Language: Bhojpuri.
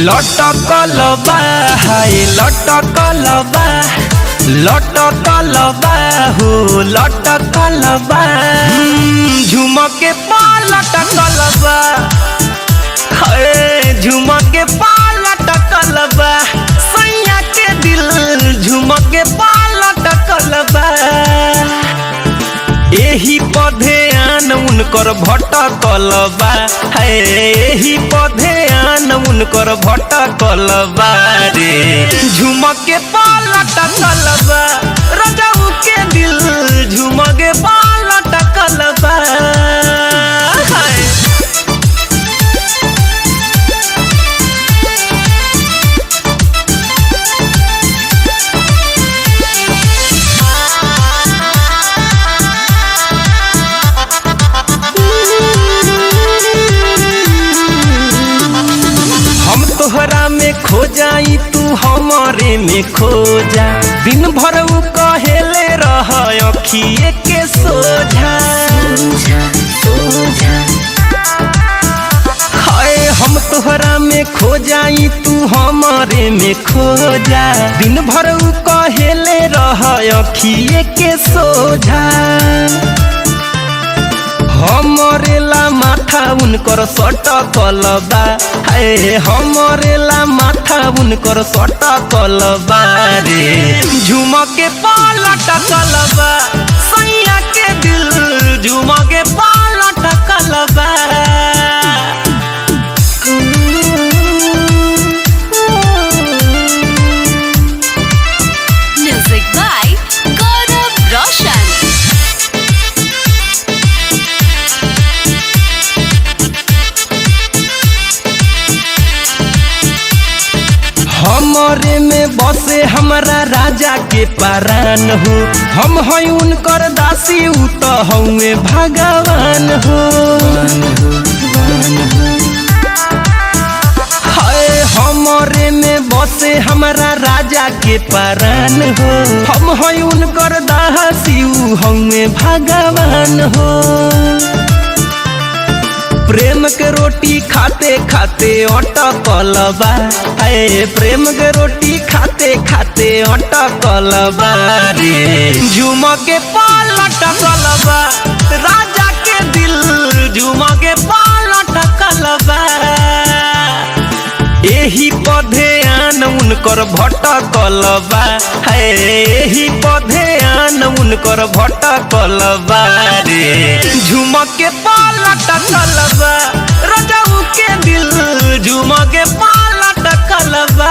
लटकल बा हाय लटकल बा लटकल बा हो लटकल बा झुमके पा लटकल बा हाय झुमके पा लटकल बा सैया के दिल झुमके पा लटकल बा एही पधे आन उनकर भटकल बा है एही पधे आन उनकर भटकल बा रे झुमके पा लटकल बा रजऊ के दिल झुमके पा लटकल बा तोहरा में खो जाई तू हमारे में खो जा दिन भर उ कहेले रह अखिए के सोझा हाय हम तोहरा में खो जाई तू हमारे में खो जा दिन भर उ कहेले रह अखिए के सोझा हमरे ला माथा उनकर सटकल बा है हमरे ला माथा उनकर सटकल बा रे झुमके पा लटकल बा सैया के दिल झुमके पा लटकल बा म्यूजिक बाय गौरव रोशन। हमरे में बसे हमरा राजा के परान हो हम हैं उनकर दासी उ तो हउए भगवान हो हाय हमरे में बसे हमरा राजा के परान हो हम हैं उनकर दासी उ हउए भगवान हो प्रेम के रोटी खाते खाते अटकल बा है प्रेम के रोटी खाते खाते अटकल बा रे झुमके पा लटकल बा राजा के दिल झुमके पा लटकल बा एही पधे आन उनकर भटकल बा है एही पधे आन उनकर भटकल बा रे झुमके पा लटकल बा रजऊ के दिल झुमके पा लटकल बा।